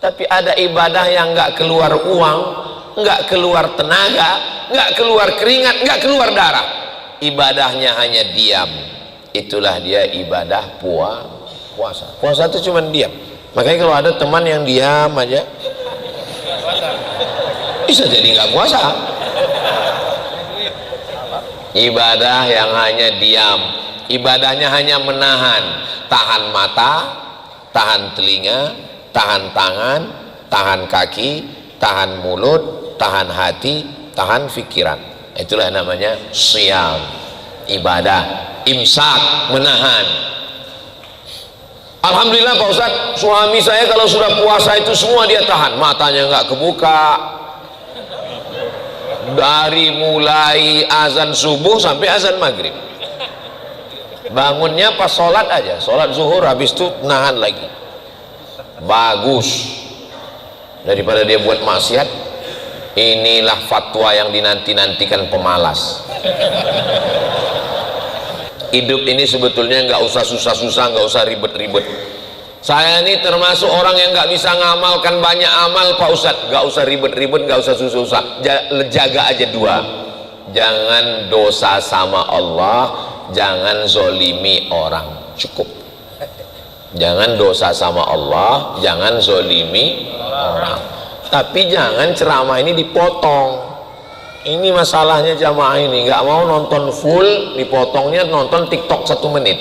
Tapi ada ibadah yang nggak keluar uang, nggak keluar tenaga, nggak keluar keringat, nggak keluar darah, ibadahnya hanya diam. Itulah dia ibadah puasa. Puasa itu cuma diam. Makanya kalau ada teman yang diam aja, bisa jadi nggak puasa. Ibadah yang hanya diam, ibadahnya hanya menahan, tahan mata, tahan telinga, tahan tangan, tahan kaki, tahan mulut, tahan hati, tahan pikiran. Itulah namanya syiyam, ibadah. Imsak, menahan. Alhamdulillah Pak Ustadz, suami saya kalau sudah puasa itu semua dia tahan, matanya nggak kebuka dari mulai azan subuh sampai azan maghrib. Bangunnya pas sholat aja, sholat zuhur, habis itu nahan lagi. Bagus, daripada dia buat maksiat. Inilah fatwa yang dinanti-nantikan pemalas. Hidup ini sebetulnya nggak usah susah-susah, nggak usah ribet-ribet. Saya ini termasuk orang yang nggak bisa ngamalkan banyak amal Pak Ustadz. Nggak usah ribet-ribet, nggak usah susah-susah. Jaga aja dua, jangan dosa sama Allah, jangan zolimi orang. Cukup. Jangan dosa sama Allah, jangan zolimi orang. Tapi jangan ceramah ini dipotong. Ini masalahnya jamaah ini, nggak mau nonton full, dipotongnya nonton TikTok 1 menit.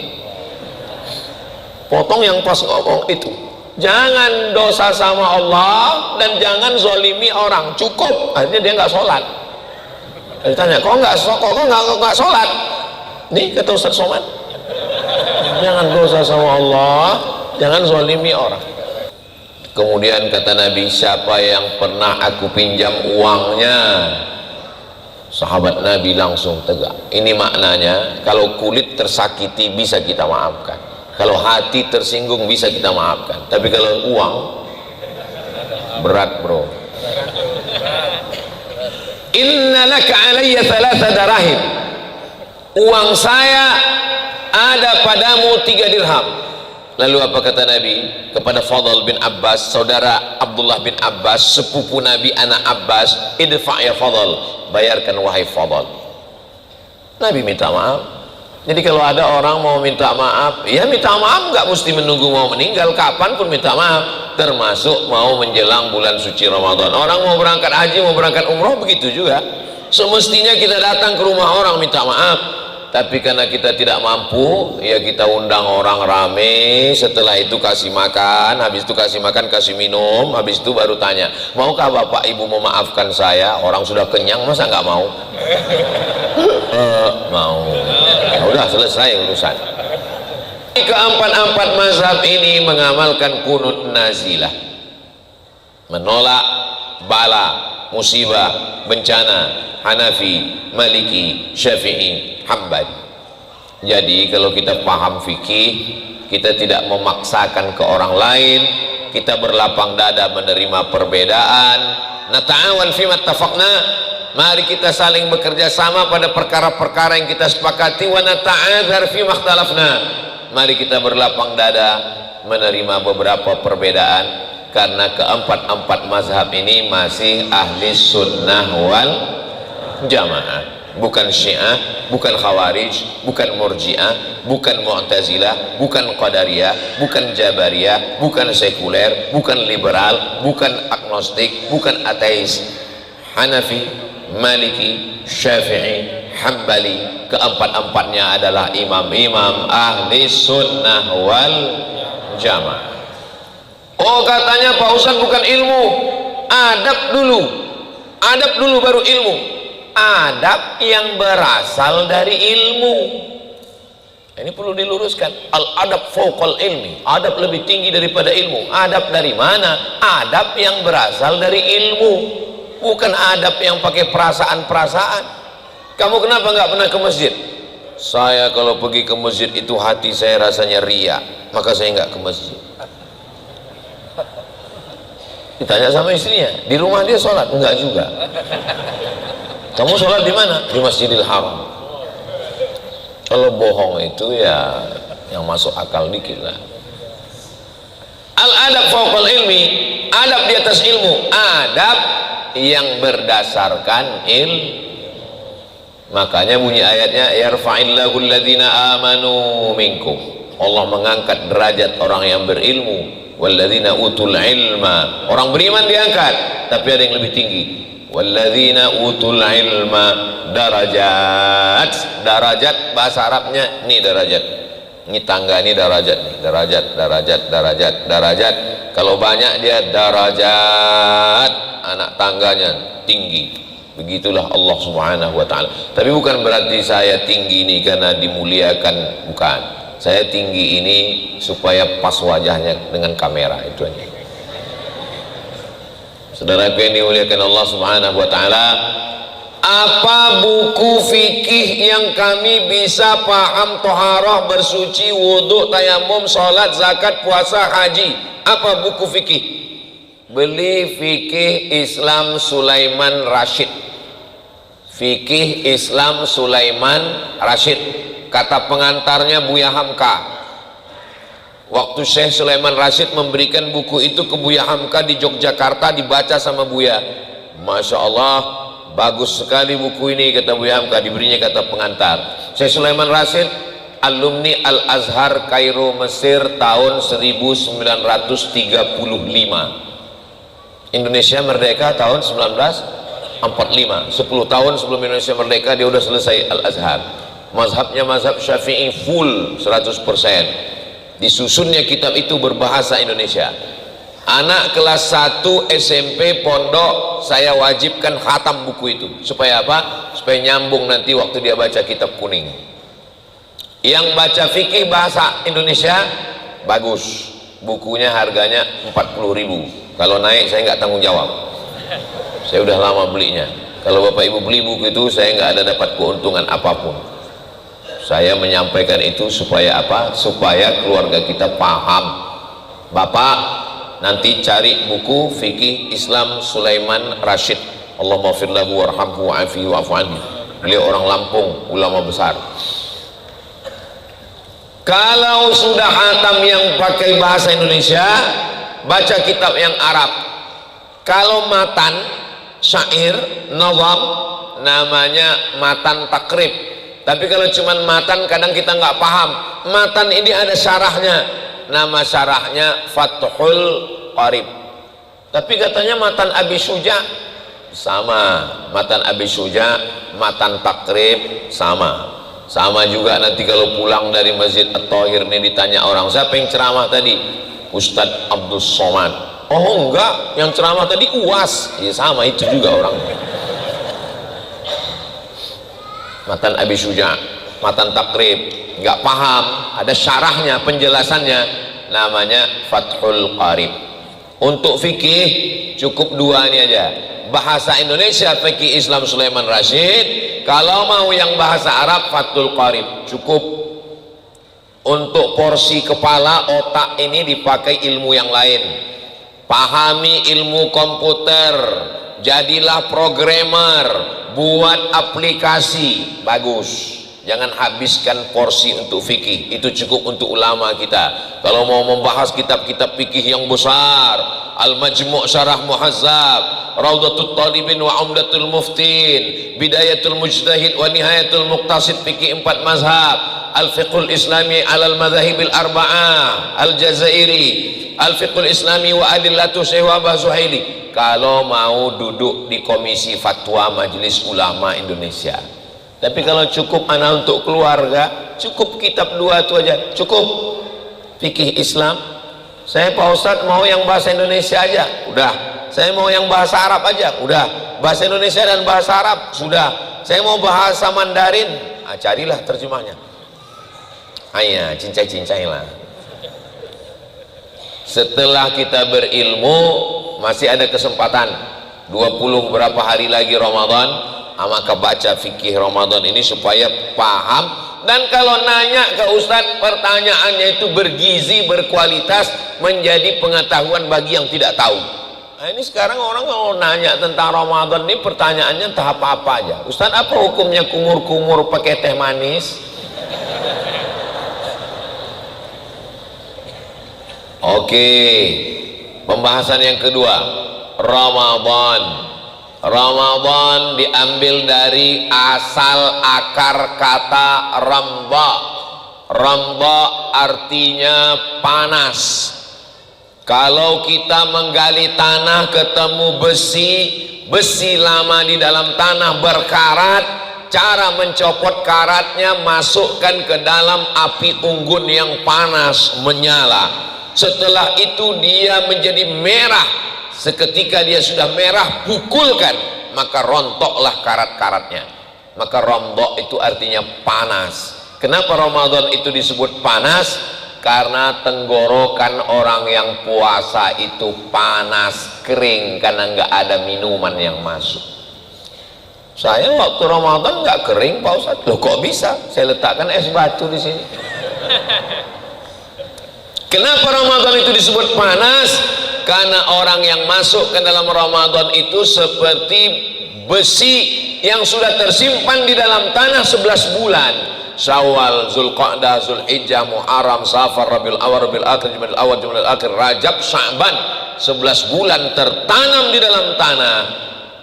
Potong yang pas ngomong itu. Jangan dosa sama Allah dan jangan zolimi orang. Cukup. Akhirnya dia nggak sholat. Ditanya, kok nggak sholat? Nih kata Ustaz Somad, jangan dosa sama Allah, jangan zolimi orang. Kemudian kata Nabi, siapa yang pernah aku pinjam uangnya, sahabat Nabi langsung tegak. Ini maknanya, kalau kulit tersakiti bisa kita maafkan, kalau hati tersinggung bisa kita maafkan, tapi kalau uang berat bro. Inna laka alayya 3 darahim, uang saya ada padamu 3 dirham. Lalu apa kata Nabi kepada Fadl bin Abbas, saudara Abdullah bin Abbas, sepupu Nabi anak Abbas, idfa' ya Fadl, bayarkan wahai Fadl. Nabi minta maaf. Jadi kalau ada orang mau minta maaf, ya minta maaf, nggak mesti menunggu mau meninggal, kapan pun minta maaf, termasuk mau menjelang bulan suci Ramadan. Orang mau berangkat haji, mau berangkat umroh, begitu juga. Semestinya kita datang ke rumah orang minta maaf. Tapi karena kita tidak mampu, ya kita undang orang rame, setelah itu kasih makan, habis itu kasih makan, kasih minum, habis itu baru tanya, maukah bapak ibu memaafkan saya? Orang sudah kenyang, masa nggak mau? Mau. Nah, udah selesai urusan. Keempat-empat mazhab ini mengamalkan kunut nazilah, menolak bala, musibah, bencana. Hanafi, Maliki, Syafi'i, Hambali. Jadi kalau kita paham fikih, kita tidak memaksakan ke orang lain, kita berlapang dada menerima perbedaan. Nata'awan fima tafaqna, mari kita saling bekerja sama pada perkara-perkara yang kita sepakati. Wa nata'adzar fima ikhtalafna, mari kita berlapang dada menerima beberapa perbedaan, karena keempat-empat mazhab ini masih ahli sunnah wal jamaah, bukan syiah, bukan khawarij, bukan murjiah, bukan mu'tazilah, bukan qadariyah, bukan jabariyah, bukan sekuler, bukan liberal, bukan agnostik, bukan ateis. Hanafi, Maliki, Syafi'i, Hambali, keempat-empatnya adalah imam-imam ahli sunnah wal jamaah. Oh katanya Pak Ustadz bukan ilmu, adab dulu baru ilmu. Adab yang berasal dari ilmu. Ini perlu diluruskan. Al-adab fawqal ilmi, adab lebih tinggi daripada ilmu. Adab dari mana? Adab yang berasal dari ilmu, bukan adab yang pakai perasaan-perasaan. Kamu kenapa nggak pernah ke masjid? Saya kalau pergi ke masjid itu hati saya rasanya ria, maka saya nggak ke masjid. Ditanya sama istrinya, di rumah dia sholat? Enggak juga. Kamu sholat di mana? Di Masjidil Haram. Kalau bohong itu ya yang masuk akal dikit lah. adab fauqal ilmi, adab di atas ilmu, adab yang berdasarkan Makanya bunyi ayatnya, yarfa'illahu alladhina amanu minkum, Allah mengangkat derajat orang yang berilmu, walladzina utul ilma, orang beriman diangkat, tapi ada yang lebih tinggi, walladzina utul ilma darajat. Darajat bahasa Arabnya ini derajat, ini tangga, ini derajat, derajat. Kalau banyak dia darajat, anak tangganya tinggi. Begitulah Allah subhanahu wa ta'ala. Tapi bukan berarti saya tinggi ini karena dimuliakan, bukan. Saya tinggi ini supaya pas wajahnya dengan kamera, itu aja. Saudara yang dimuliakan Allah subhanahu wa ta'ala, apa buku fikih yang kami bisa paham toharah, bersuci, wudhu, tayamum, sholat, zakat, puasa, haji? Apa buku fikih? Beli fikih Islam Sulaiman Rashid. Fikih Islam Sulaiman Rashid, kata pengantarnya Buya Hamka. Waktu Syekh Sulaiman Rashid memberikan buku itu ke Buya Hamka di Yogyakarta, dibaca sama Buya, Masya Allah, bagus sekali buku ini, kata Buya Hamka, diberinya kata pengantar. Syekh Sulaiman Rashid alumni Al-Azhar Kairo Mesir tahun 1935. Indonesia merdeka tahun 1945. 10 tahun sebelum Indonesia merdeka dia udah selesai Al-Azhar. Mazhabnya mazhab Syafi'i full 100%. Disusunnya kitab itu berbahasa Indonesia. Anak kelas 1 SMP pondok saya wajibkan khatam buku itu. Supaya apa? Supaya nyambung nanti waktu dia baca kitab kuning. Yang baca fikih bahasa Indonesia bagus. Bukunya harganya 40.000. Kalau naik saya nggak tanggung jawab, saya udah lama belinya. Kalau bapak ibu beli buku itu saya nggak ada dapat keuntungan apapun. Saya menyampaikan itu supaya apa? Supaya keluarga kita paham. Bapak nanti cari buku fikih Islam Sulaiman Rashid, Allahumma fir lahu warhamhu wa'afihi wa'fu anhu. Beliau orang Lampung, ulama besar. Kalau sudah khatam yang pakai bahasa Indonesia, baca kitab yang Arab. Kalau matan, syair, nazam, namanya matan takrib. Tapi kalau cuman matan kadang kita nggak paham. Matan ini ada syarahnya, nama syarahnya Fathul Qarib. Tapi katanya matan Abi Syuja sama, matan Abi Syuja, matan takrib sama. Sama juga nanti kalau pulang dari Masjid At-Thahir ini ditanya orang, siapa yang ceramah tadi? Ustadz Abdul Somad. Oh enggak, yang ceramah tadi UAS. Ya sama itu juga orang. Matan Abi Syuja, matan takrib, nggak paham, ada syarahnya, penjelasannya, namanya Fathul Qarib. Untuk fikih cukup dua ini aja, bahasa Indonesia fikih Islam Sulaiman Rashid. Kalau mau yang bahasa Arab Fathul Qarib cukup. Untuk porsi kepala, otak ini dipakai ilmu yang lain. Pahami ilmu komputer, jadilah programmer, buat aplikasi, bagus. Jangan habiskan porsi untuk fikih, itu cukup untuk ulama kita. Kalau mau membahas kitab-kitab fikih yang besar, Al-Majmu' Syarah Muhazzab, Raudatul Talibin wa Umdatul Muftin, Bidayatul Mujtahid wa Nihayatul Muqtasid, fikih 4 mazhab, Al-Fiqhul Islami alal Madhahibil Arba'ah, Al-Jazairi, Al-Fiqhul Islami wa Adillatu Syekh Wahbah Zuhaili. Kalau mau duduk di komisi fatwa Majelis Ulama Indonesia. Tapi kalau cukup anak untuk keluarga, cukup kitab 2 itu aja, cukup. Fikih Islam, saya Pak Ustadz mau yang bahasa Indonesia aja, udah. Saya mau yang bahasa Arab aja, udah. Bahasa Indonesia dan bahasa Arab, sudah. Saya mau bahasa Mandarin, carilah terjemahnya. Ayah, cincai-cincai lah. Setelah kita berilmu, masih ada kesempatan 20 berapa hari lagi Ramadan, maka baca fikih Ramadan ini supaya paham. Dan kalau nanya ke Ustadz, pertanyaannya itu bergizi, berkualitas, menjadi pengetahuan bagi yang tidak tahu. Nah ini sekarang orang kalau nanya tentang Ramadan ini pertanyaannya entah apa-apa aja. Ustadz, apa hukumnya kumur-kumur pakai teh manis? Oke, pembahasan yang kedua, Ramadan. Ramadan diambil dari asal akar kata ramba. Ramba artinya panas. Kalau kita menggali tanah ketemu besi, besi lama di dalam tanah berkarat, cara mencopot karatnya masukkan ke dalam api unggun yang panas menyala. Setelah itu dia menjadi merah. Seketika dia sudah merah, pukulkan, maka rontoklah karat-karatnya. Maka rombok itu artinya panas. Kenapa Ramadan itu disebut panas? Karena tenggorokan orang yang puasa itu panas, kering, karena nggak ada minuman yang masuk. Saya waktu Ramadan nggak kering, Pak Ustadz. Loh kok bisa? Saya letakkan es batu di sini. Kenapa Ramadan itu disebut panas? Karena orang yang masuk ke dalam Ramadan itu seperti besi yang sudah tersimpan di dalam tanah 11 bulan. Syawal, Zulqa'dah, Zulhijjah, Muharram, Safar, Rabiul Awal, Rabiul Akhir, Jumadil Awal, Jumadil Akhir, Rajab, Sya'ban. 11 bulan tertanam di dalam tanah.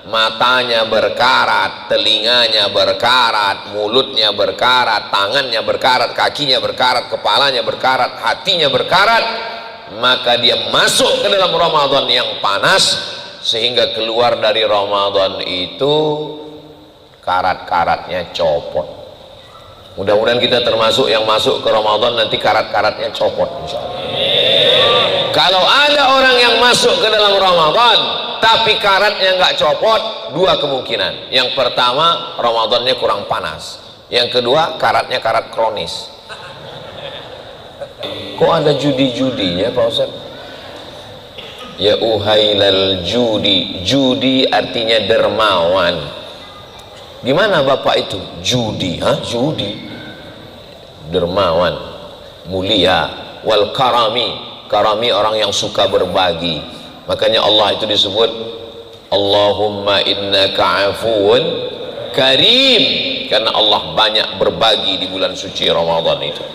Matanya berkarat, telinganya berkarat, mulutnya berkarat, tangannya berkarat, kakinya berkarat, kepalanya berkarat, hatinya berkarat. Maka dia masuk ke dalam Ramadan yang panas, sehingga keluar dari Ramadan itu karat-karatnya copot. Mudah-mudahan kita termasuk yang masuk ke Ramadan nanti karat-karatnya copot, insya Allah. Kalau ada orang yang masuk ke dalam Ramadan tapi karatnya nggak copot, dua kemungkinan. Yang pertama, Ramadannya kurang panas. Yang kedua, karatnya karat kronis. Kok ada judi-judinya, Pak Ustaz? Ya uhailal judi. Judi artinya dermawan. Gimana Bapak itu? Judi, judi. Dermawan, mulia. Wal karami. Karami orang yang suka berbagi. Makanya Allah itu disebut Allahumma innaka afuun karim, karena Allah banyak berbagi di bulan suci Ramadan itu.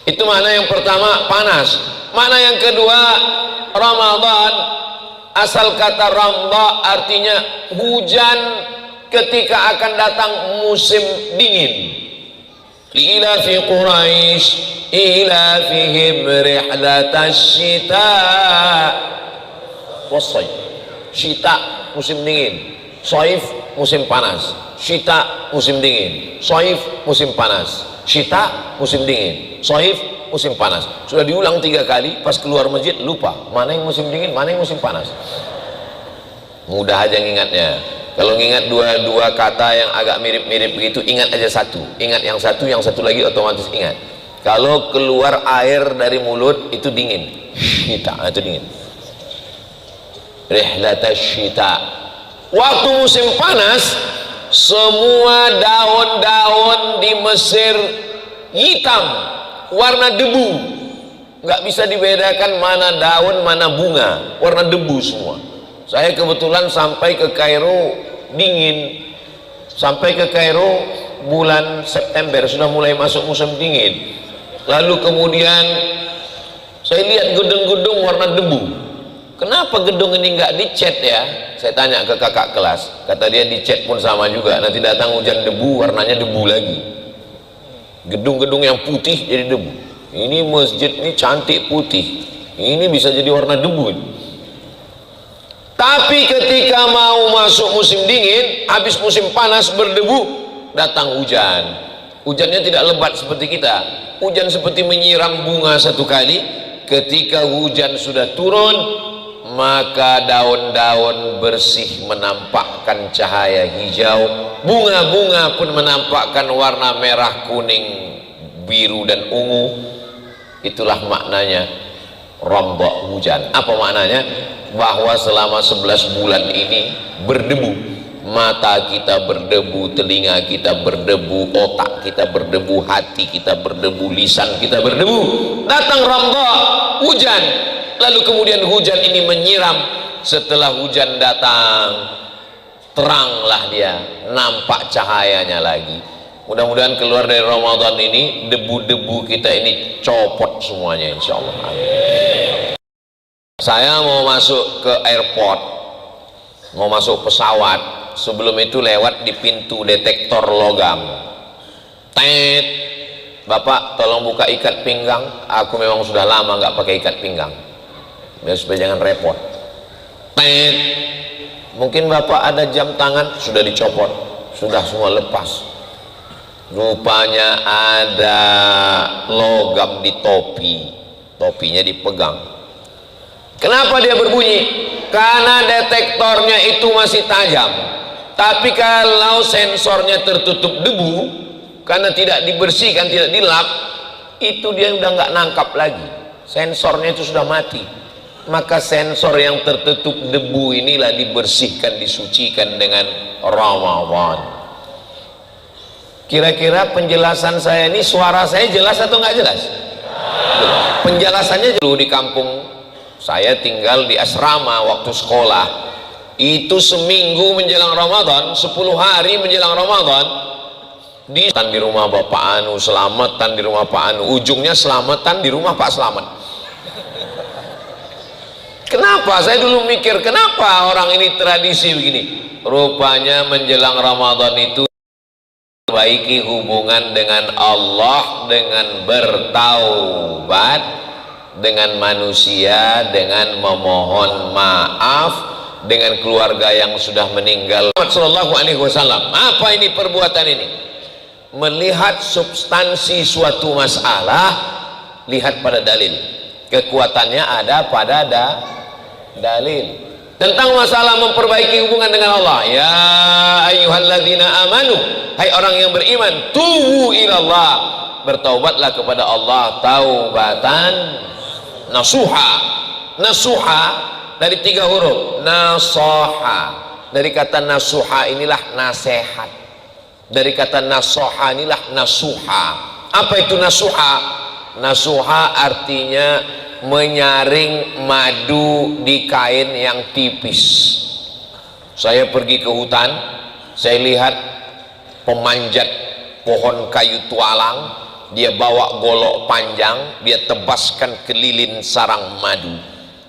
Itu makna yang pertama, panas. Makna yang kedua, Ramadan asal kata ramba artinya hujan ketika akan datang musim dingin. Ila fi Quraisy ila fihim rihlatash shita wasayf. Syita musim dingin, saif musim panas. Syita musim dingin, saif musim panas. Syita musim dingin, saif musim panas. Sudah diulang 3 kali, pas keluar masjid lupa mana yang musim dingin, mana yang musim panas. Mudah aja ngingatnya. Kalau ngingat dua kata yang agak mirip-mirip begitu, ingat aja satu. Ingat yang satu lagi otomatis ingat. Kalau keluar air dari mulut itu dingin, syita itu dingin. Rihlatash shita. Waktu musim panas, semua daun-daun di Mesir hitam, warna debu. Nggak bisa dibedakan mana daun, mana bunga, warna debu semua. Saya kebetulan sampai ke Kairo dingin. Sampai ke Kairo bulan September, sudah mulai masuk musim dingin. Lalu kemudian saya lihat gedung-gedung warna debu. Kenapa gedung ini nggak dicat ya? Saya tanya ke kakak kelas, kata dia dicat pun sama juga. Nanti datang hujan debu, warnanya debu lagi. Gedung-gedung yang putih jadi debu. Ini masjid ini cantik putih, ini bisa jadi warna debu. Tapi ketika mau masuk musim dingin, habis musim panas berdebu, datang hujan. Hujannya tidak lebat seperti kita. Hujan seperti menyiram bunga 1 kali. Ketika hujan sudah turun, maka daun-daun bersih menampakkan cahaya hijau. Bunga-bunga pun menampakkan warna merah, kuning, biru dan ungu. Itulah maknanya rombok hujan. Apa maknanya? Bahwa selama 11 bulan ini berdebu, mata kita berdebu, telinga kita berdebu, otak kita berdebu, hati kita berdebu, lisan kita berdebu. Datang rombok hujan, lalu kemudian hujan ini menyiram. Setelah hujan datang, teranglah dia, nampak cahayanya lagi. Mudah-mudahan keluar dari Ramadan ini debu-debu kita ini copot semuanya, insya Allah. Amin. Saya mau masuk ke airport, mau masuk pesawat, sebelum itu lewat di pintu detektor logam. Tet, Bapak tolong buka ikat pinggang. Aku memang sudah lama nggak pakai ikat pinggang, biar supaya jangan repot. Tet, mungkin Bapak ada jam tangan, sudah dicopot, sudah semua lepas. Rupanya ada logam di topi, topinya dipegang. Kenapa dia berbunyi? Karena detektornya itu masih tajam. Tapi kalau sensornya tertutup debu, karena tidak dibersihkan, tidak dilap, itu dia udah nggak nangkap lagi. Sensornya itu sudah mati. Maka sensor yang tertutup debu inilah dibersihkan, disucikan dengan Ramadan. Kira-kira penjelasan saya ini, suara saya jelas atau nggak jelas? Penjelasannya dulu di kampung saya tinggal di asrama waktu sekolah. Itu seminggu menjelang Ramadan, 10 hari menjelang Ramadan, di rumah Bapak Anu, selamatan di rumah Pak Anu, ujungnya selamatan di rumah Pak Slamet. Kenapa? Saya dulu mikir, kenapa orang ini tradisi begini? Rupanya menjelang Ramadan itu perbaiki hubungan dengan Allah dengan bertaubat, dengan manusia, dengan memohon maaf, dengan keluarga yang sudah meninggal. Sallallahu alaihi wasallam. Apa ini perbuatan ini? Melihat substansi suatu masalah, lihat pada dalil. Kekuatannya ada pada dalil. Tentang masalah memperbaiki hubungan dengan Allah. Ya ayyuhalladzina amanu, hai orang yang beriman, tubu ilallah, bertaubatlah kepada Allah taubatan nasuha. Nasuha dari 3 huruf, nasoha. Dari kata nasuha inilah nasihat. Dari kata nasoha inilah nasuha. Apa itu nasuha? Nasuha artinya menyaring madu di kain yang tipis. Saya pergi ke hutan, saya lihat pemanjat pohon kayu tualang, dia bawa golok panjang, dia tebaskan ke lilin sarang madu.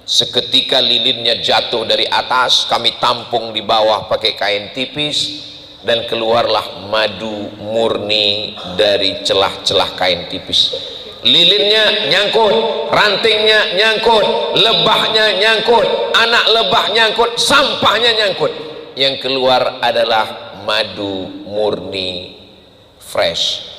Seketika lilinnya jatuh dari atas, kami tampung di bawah pakai kain tipis, dan keluarlah madu murni dari celah-celah kain tipis. Lilinnya nyangkut, rantingnya nyangkut, lebahnya nyangkut, anak lebah nyangkut, sampahnya nyangkut. Yang keluar adalah madu murni fresh.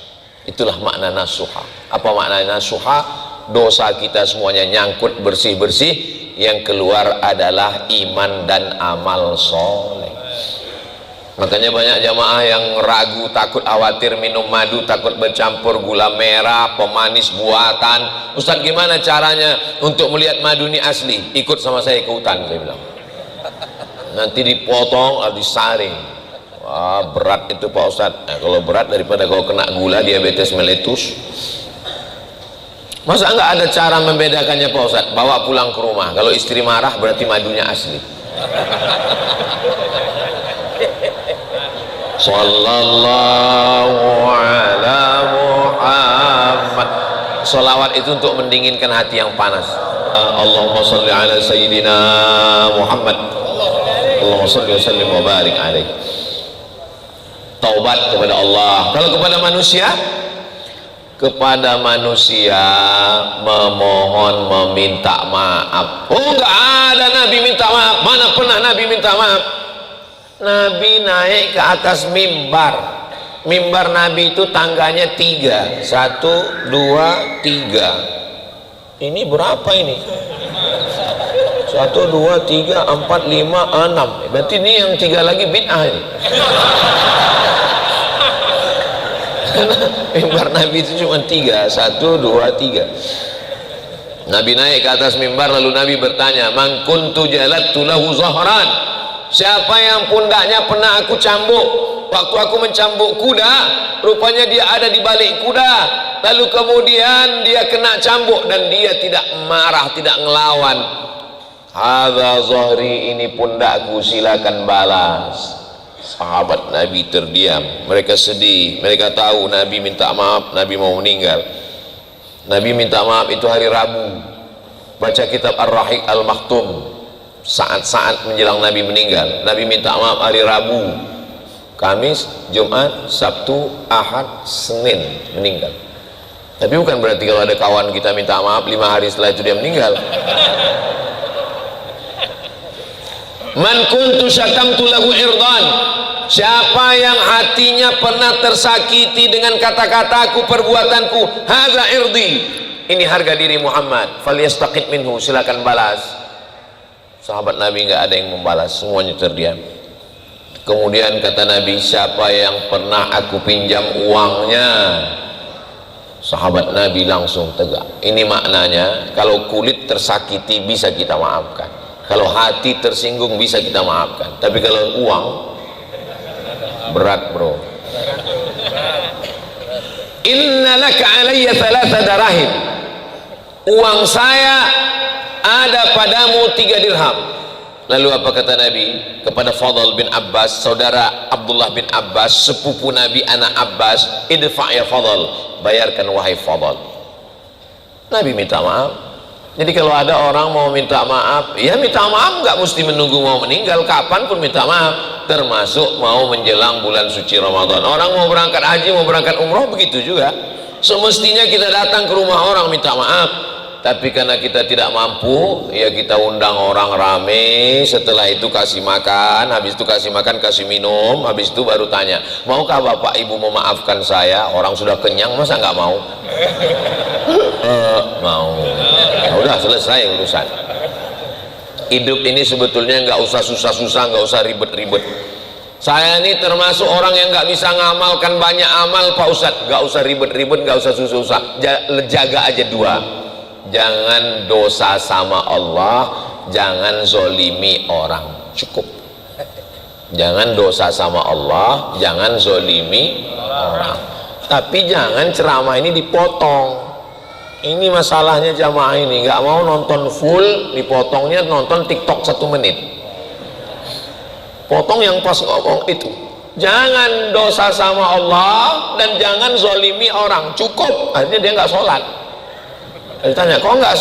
Itulah makna nasuha. Apa makna nasuha? Dosa kita semuanya nyangkut bersih-bersih, yang keluar adalah iman dan amal soleh. Makanya banyak jamaah yang ragu, takut, khawatir minum madu, takut bercampur gula merah, pemanis buatan. Ustaz, gimana caranya untuk melihat madu ini asli? Ikut sama saya ke hutan, saya bilang. Nanti dipotong, lalu disaring. Wah, berat itu Pak Ustaz. Nah, kalau berat daripada kau kena gula, diabetes meletus. Masa enggak ada cara membedakannya Pak Ustaz? Bawa pulang ke rumah. Kalau istri marah berarti madunya asli. Sallallahu ala Muhammad. Salawat itu untuk mendinginkan hati yang panas. Allahumma salli ala Sayyidina Muhammad. Allahumma salli wa sallim wa barik alaih. Taubat kepada Allah. Kalau kepada manusia, kepada manusia memohon, meminta maaf. Oh, enggak ada Nabi minta maaf. Mana pernah Nabi minta maaf? Nabi naik ke atas mimbar. Mimbar Nabi itu tangganya 3, 1, 2, 3. Ini berapa ini? 1, 2, 3, 4, 5, 6. Berarti ini yang 3 lagi bid'ah ini. Mimbar Nabi itu cuma 3, 1, 2, 3. Nabi naik ke atas mimbar, lalu Nabi bertanya, man kuntu jalattu lahu zahran. Siapa yang pundaknya pernah aku cambuk waktu aku mencambuk kuda, rupanya dia ada di balik kuda, lalu kemudian dia kena cambuk dan dia tidak marah, tidak ngelawan. Hadza zahri, ini pundakku, silakan balas. Sahabat Nabi terdiam, mereka sedih, mereka tahu Nabi minta maaf, Nabi mau meninggal. Nabi minta maaf itu hari Rabu. baca kitab Ar-Rahiq Al-Maktum saat-saat menjelang Nabi meninggal. Nabi minta maaf hari Rabu, Kamis, Jumat, Sabtu, Ahad, Senin meninggal. Tapi bukan berarti kalau ada kawan kita minta maaf 5 hari setelah itu dia meninggal. Man kuntu syatamtu lahu irdan, siapa yang hatinya pernah tersakiti dengan kata-kataku, perbuatanku, hadza irdi, ini harga diri Muhammad, falyastaqit minhu, silakan balas. Sahabat Nabi nggak ada yang membalas, semuanya terdiam. Kemudian kata Nabi, siapa yang pernah aku pinjam uangnya, sahabat Nabi langsung tegak. Ini maknanya, kalau kulit tersakiti bisa kita maafkan, kalau hati tersinggung bisa kita maafkan, tapi kalau uang berat bro. Inna laka alayya thalatha darahim, uang saya ada padamu 3 dirham. Lalu apa kata Nabi kepada Fadl bin Abbas, saudara Abdullah bin Abbas, sepupu Nabi anak Abbas, idfa' ya Fadl, bayarkan wahai Fadl. Nabi minta maaf. Jadi kalau ada orang mau minta maaf, ya minta maaf, nggak mesti menunggu mau meninggal, kapan pun minta maaf, termasuk mau menjelang bulan suci Ramadan. Orang mau berangkat haji, mau berangkat umroh, begitu juga. Semestinya kita datang ke rumah orang minta maaf. Tapi karena kita tidak mampu, ya kita undang orang rame, setelah itu kasih makan, habis itu kasih makan, kasih minum, habis itu baru tanya, maukah bapak ibu memaafkan saya? Orang sudah kenyang, masa nggak mau? Mau. Nah, udah selesai urusan. Hidup ini sebetulnya nggak usah susah-susah, nggak usah ribet-ribet. Saya ini termasuk orang yang nggak bisa ngamalkan banyak amal Pak Ustadz. Nggak usah ribet-ribet, nggak usah susah-susah, jaga aja 2. Jangan dosa sama Allah, jangan zolimi orang, cukup. Jangan dosa sama Allah, jangan zolimi orang. Tapi jangan ceramah ini dipotong. Ini masalahnya jamaah ini, nggak mau nonton full, dipotongnya nonton TikTok 1 menit. Potong yang pas ngomong itu. Jangan dosa sama Allah dan jangan zolimi orang, cukup. Akhirnya dia nggak sholat. Ditanya, kok nggak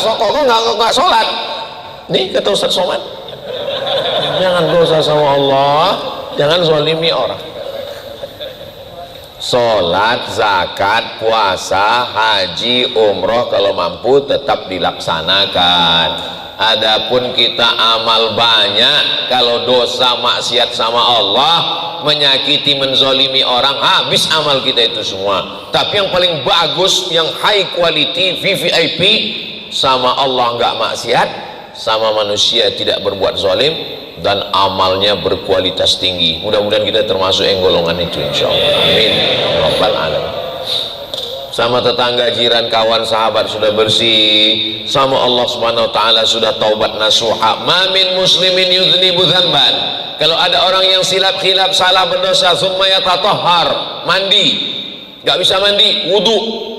sholat? Nih kata Ustaz Somad, jangan dosa sama Allah, jangan zalimi orang. Sholat, zakat, puasa, haji, umroh kalau mampu tetap dilaksanakan. Adapun kita amal banyak, kalau dosa maksiat sama Allah, menyakiti, menzolimi orang, habis amal kita itu semua. Tapi yang paling bagus, yang high quality, VVIP, sama Allah nggak maksiat, sama manusia tidak berbuat zalim, dan amalnya berkualitas tinggi. Mudah-mudahan kita termasuk yang golongan itu, insya Allah. Amin. Rabbal alamin. Sama tetangga, jiran, kawan, sahabat sudah bersih, sama Allah subhanahu wa ta'ala sudah taubat nasuha. Ma min muslimin yudhnibu dhanban, kalau ada orang yang silap khilaf, salah, berdosa, summa yatatahhar, mandi, gak bisa mandi, wudu,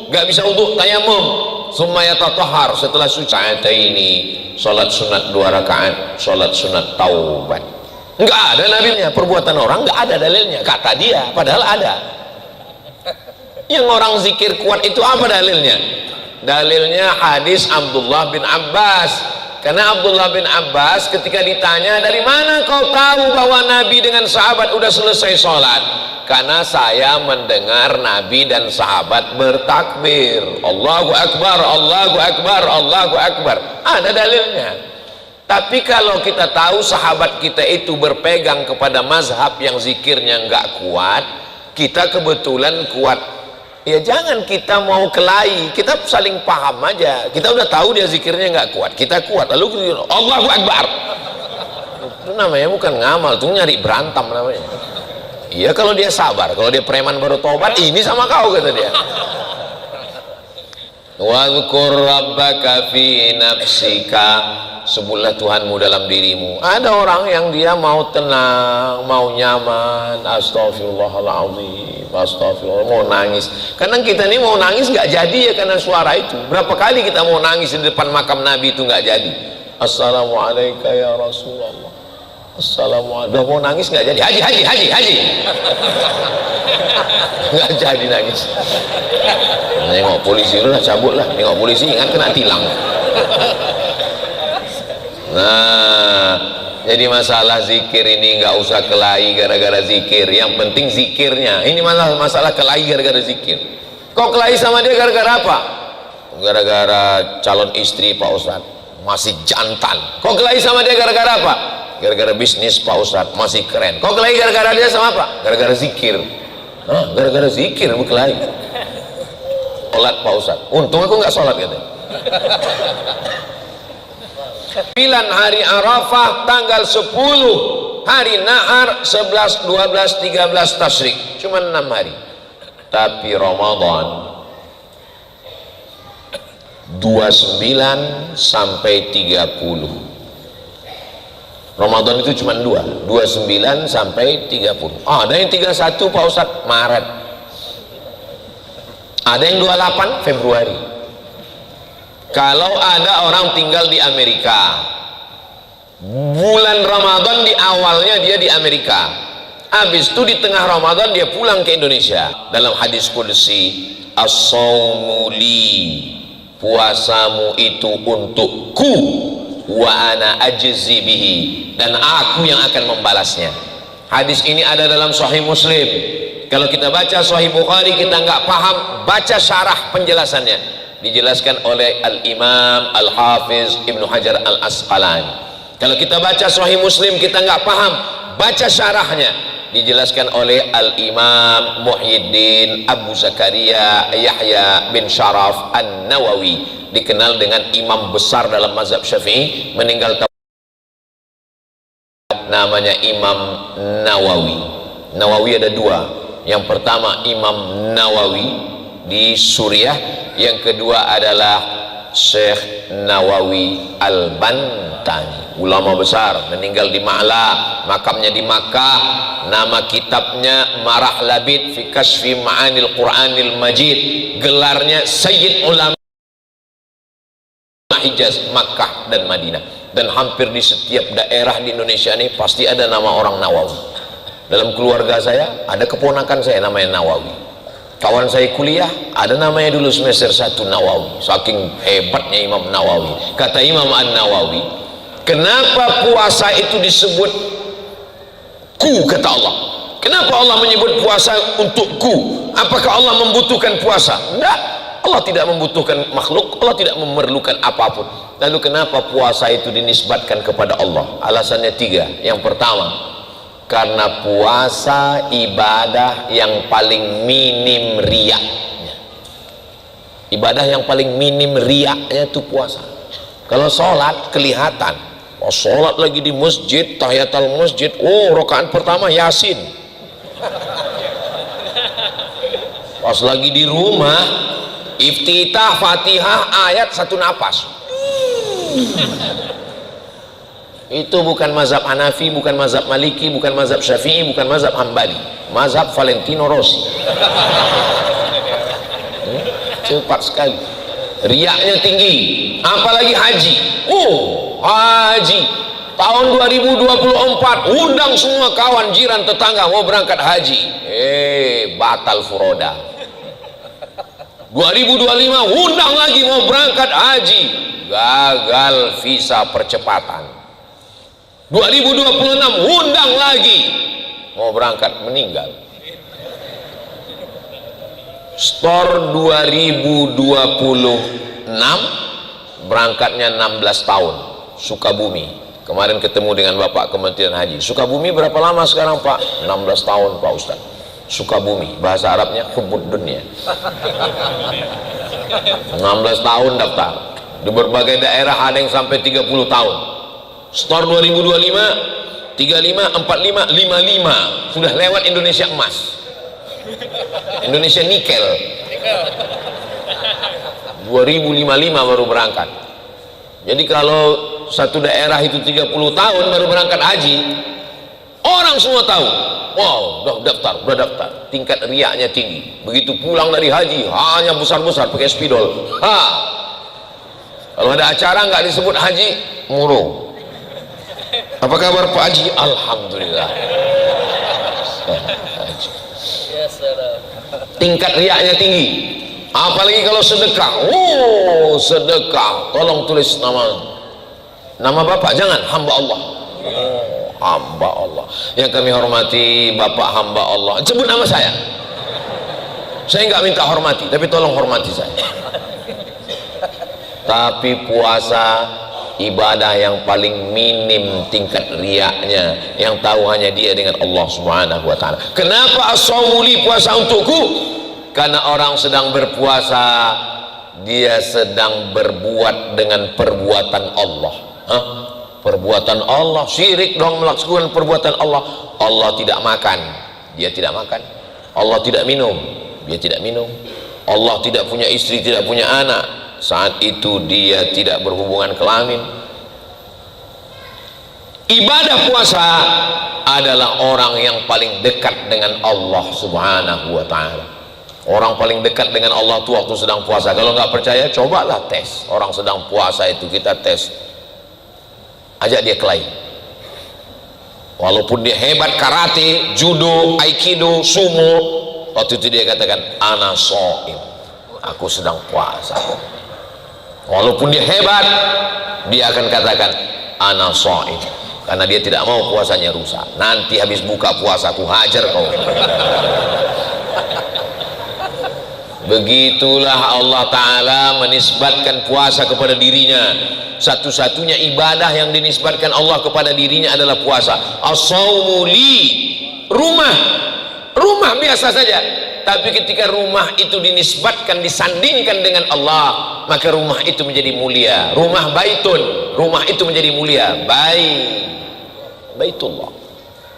gak bisa wudu, tayamum, summa yatatahhar, setelah suci ini sholat sunat 2 rakaat, sholat sunat taubat. Enggak ada nabinya, perbuatan orang enggak ada dalilnya, kata dia, padahal ada. Yang orang zikir kuat itu apa dalilnya? Dalilnya hadis Abdullah bin Abbas. Karena Abdullah bin Abbas ketika ditanya, dari mana kau tahu bahwa Nabi dengan sahabat udah selesai sholat? Karena saya mendengar Nabi dan sahabat bertakbir, Allahu Akbar, Allahu Akbar, Allahu Akbar. Ada dalilnya. Tapi kalau kita tahu sahabat kita itu berpegang kepada mazhab yang zikirnya nggak kuat, kita kebetulan kuat, ya jangan kita mau kelahi, kita saling paham aja. Kita udah tahu dia zikirnya nggak kuat, kita kuat, lalu kita Allahu Akbar. Itu namanya bukan ngamal, itu nyari berantem namanya. Iya kalau dia sabar, kalau dia preman baru tobat, ini sama kau kata dia. Wadhkur rabbaka fi nafsika, sebutlah Tuhanmu dalam dirimu. Ada orang yang dia mau tenang, mau nyaman, astagfirullahaladzim, astagfirullah, mau nangis. Kadang kita ini mau nangis nggak jadi ya karena suara itu. Berapa kali kita mau nangis di depan makam Nabi itu nggak jadi. Assalamualaikum ya Rasulullah, assalamualaikum. Udah mau nangis nggak jadi. Haji nggak jadi nangis. Nengok polisi, udah cabut lah. Nengok polisi ingat kena tilang. Nah, jadi masalah zikir ini nggak usah kelahi gara-gara zikir, yang penting zikirnya. Ini masalah kelahi gara-gara zikir. Kok kelahi sama dia gara-gara apa? Gara-gara calon istri Pak Ustadz masih jantan. Kok kelahi sama dia gara-gara apa? Gara-gara bisnis Pak Ustadz masih keren. Kok kelahi gara-gara dia sama apa? Gara-gara zikir. Gara-gara zikir berkelahi. Sholat Pak Ustadz, untung aku nggak sholat katanya. 9 hari Arafah, tanggal 10 hari Nahar, 11, 12, 13 Tasyrik, cuma 6 hari. Tapi Ramadan 29 sampai 30. Ramadan itu cuma 29 sampai 30. Ada yang 31 Pak Ustadz Maret, ada yang 28 Februari. Kalau ada orang tinggal di Amerika, bulan Ramadan di awalnya dia di Amerika, habis itu di tengah Ramadan dia pulang ke Indonesia. Dalam hadis qudsi, as-shaumu li, puasamu itu untukku, wa ana ajzi bihi, dan aku yang akan membalasnya. Hadis ini ada dalam Sahih Muslim. Kalau kita baca Sahih Bukhari kita nggak paham, baca syarah penjelasannya. Dijelaskan oleh Al-Imam Al-Hafiz Ibnu Hajar Al-Asqalani. Kalau kita baca Sahih Muslim kita nggak paham, baca syarahnya. Dijelaskan oleh Al-Imam Muhyiddin Abu Zakaria Yahya bin Sharaf An-Nawawi, dikenal dengan imam besar dalam mazhab Syafi'i, meninggal namanya Imam Nawawi. Nawawi ada dua. Yang pertama Imam Nawawi di Suriah, yang kedua adalah Syekh Nawawi Al-Bantani, ulama besar, meninggal di Ma'la, makamnya di Makkah. Nama kitabnya Marah Labid fi Kashfi Ma'anil Qur'anil Majid, gelarnya Sayyid Ulama Hijaz, Makkah dan Madinah. Dan hampir di setiap daerah di Indonesia ini pasti ada nama orang Nawawi. Dalam keluarga saya ada keponakan saya namanya Nawawi. Kawan saya kuliah ada namanya dulu semester 1 Nawawi, saking hebatnya Imam Nawawi. Kata Imam An-Nawawi, kenapa puasa itu disebut ku, kata Allah? Kenapa Allah menyebut puasa untuk ku? Apakah Allah membutuhkan puasa? Enggak, Allah tidak membutuhkan makhluk, Allah tidak memerlukan apapun. Lalu kenapa puasa itu dinisbatkan kepada Allah? Alasannya 3. Yang pertama, karena puasa ibadah yang paling minim riaknya. Ibadah yang paling minim riaknya itu puasa. Kalau sholat kelihatan, oh sholat lagi di masjid, tahiyatul masjid, oh rakaat pertama Yasin. Pas lagi di rumah, iftitah Fatihah ayat 1 napas. Itu bukan mazhab Hanafi, bukan mazhab Maliki, bukan mazhab Syafi'i, bukan mazhab Hambali, mazhab Valentino Rossi. Cepat sekali, riaknya tinggi. Apalagi haji. Haji tahun 2024, undang semua kawan, jiran, tetangga mau berangkat haji. Batal furoda. 2025 undang lagi mau berangkat haji, gagal visa percepatan. 2026 undang lagi mau berangkat, meninggal. Store 2026 berangkatnya 16 tahun, Sukabumi. Kemarin ketemu dengan Bapak Kementerian Haji. Sukabumi berapa lama sekarang Pak? 16 tahun Pak Ustaz. Sukabumi, bahasa Arabnya Hubbud Dunya. 16 tahun daftar. Di berbagai daerah ada yang sampai 30 tahun. Store 2025, 35, 45, 55 sudah lewat Indonesia emas, Indonesia nikel. 2055 baru berangkat. Jadi kalau satu daerah itu 30 tahun baru berangkat haji, orang semua tahu, wow, udah daftar, tingkat riaknya tinggi. Begitu pulang dari haji hanya besar-besar pakai spidol. Kalau ada acara nggak disebut haji, murung. Apa kabar Pak Haji? Alhamdulillah. Tingkat riaknya tinggi. Apalagi kalau sedekah. Sedekah. Tolong tulis Nama bapak jangan, hamba Allah. Oh, hamba Allah. Yang kami hormati bapak hamba Allah, sebut nama saya. Saya nggak minta hormati, tapi tolong hormati saya. Tapi puasa ibadah yang paling minim tingkat riaknya, yang tahu hanya dia dengan Allah Subhanahu wa ta'ala. Kenapa as-shaumu li, puasa untukku? Karena orang sedang berpuasa, dia sedang berbuat dengan perbuatan Allah. Hah? Perbuatan Allah, syirik dong melakukan perbuatan Allah. Allah tidak makan, dia tidak makan. Allah tidak minum, dia tidak minum. Allah tidak punya istri, tidak punya anak, saat itu dia tidak berhubungan kelamin. Ibadah puasa adalah orang yang paling dekat dengan Allah Subhanahu wa ta'ala. Orang paling dekat dengan Allah itu waktu sedang puasa. Kalau nggak percaya, cobalah tes. Orang sedang puasa itu kita tes, ajak dia kelahi. Walaupun dia hebat karate, judo, aikido, sumo, waktu itu dia katakan ana shaim, aku sedang puasa. Walaupun dia hebat, dia akan katakan ana shaim, karena dia tidak mau puasanya rusak. Nanti habis buka puasa aku hajar kau. Begitulah Allah Ta'ala menisbatkan puasa kepada dirinya. Satu-satunya ibadah yang dinisbatkan Allah kepada dirinya adalah puasa. As-shaumu li, rumah biasa saja, tapi ketika rumah itu dinisbatkan, disandingkan dengan Allah, maka rumah itu menjadi mulia. Rumah baitun, rumah itu menjadi mulia. Baitullah.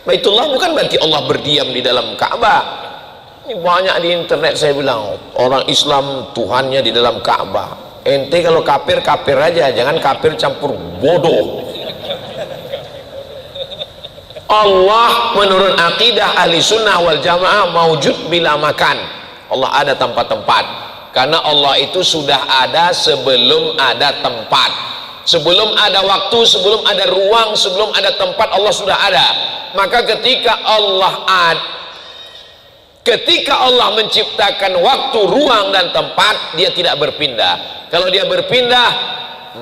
Baitullah bukan berarti Allah berdiam di dalam Ka'bah. Ini banyak di internet saya bilang, orang Islam Tuhannya di dalam Ka'bah. Ente kalau kafir, kafir aja, jangan kafir campur bodoh. Allah menurut akidah ahli sunnah wal jamaah maujud bila makan. Allah ada tanpa tempat, karena Allah itu sudah ada sebelum ada tempat. Sebelum ada waktu, sebelum ada ruang, sebelum ada tempat, Allah sudah ada. Maka ketika Allah menciptakan waktu, ruang dan tempat, dia tidak berpindah. Kalau dia berpindah,